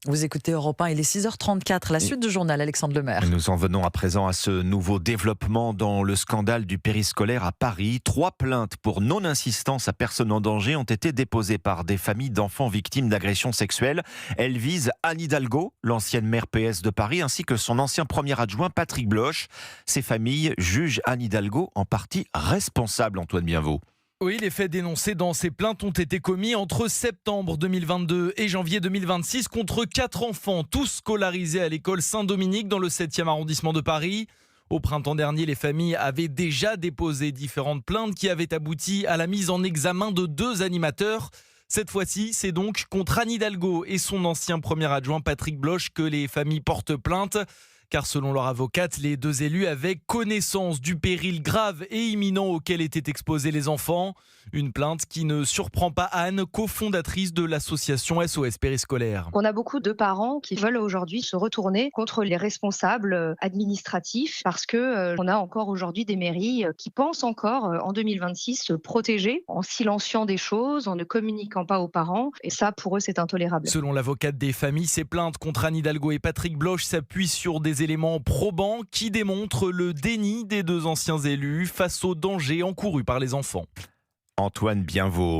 Vous écoutez Europe 1, il est 6h34, la suite du journal, Alexandre Lemaire. Nous en venons à présent à ce nouveau développement dans le scandale du périscolaire à Paris. 3 plaintes pour non-insistance à personne en danger ont été déposées par des familles d'enfants victimes d'agressions sexuelles. Elles visent Anne Hidalgo, l'ancienne maire PS de Paris, ainsi que son ancien premier adjoint Patrick Bloch. Ces familles jugent Anne Hidalgo en partie responsable, Antoine Bienvaux. Oui, les faits dénoncés dans ces plaintes ont été commis entre septembre 2022 et janvier 2026 contre 4 enfants, tous scolarisés à l'école Saint-Dominique dans le 7e arrondissement de Paris. Au printemps dernier, les familles avaient déjà déposé différentes plaintes qui avaient abouti à la mise en examen de 2 animateurs. Cette fois-ci, c'est donc contre Anne Hidalgo et son ancien premier adjoint Patrick Bloch que les familles portent plainte. Car selon leur avocate, les 2 élus avaient connaissance du péril grave et imminent auquel étaient exposés les enfants. Une plainte qui ne surprend pas Anne, cofondatrice de l'association SOS Périscolaire. On a beaucoup de parents qui veulent aujourd'hui se retourner contre les responsables administratifs parce que on a encore aujourd'hui des mairies qui pensent encore en 2026 se protéger en silenciant des choses, en ne communiquant pas aux parents. Et ça, pour eux, c'est intolérable. Selon l'avocate des familles, ces plaintes contre Anne Hidalgo et Patrick Bloch s'appuient sur des éléments probants qui démontrent le déni des 2 anciens élus face aux dangers encourus par les enfants. Antoine Bienveau.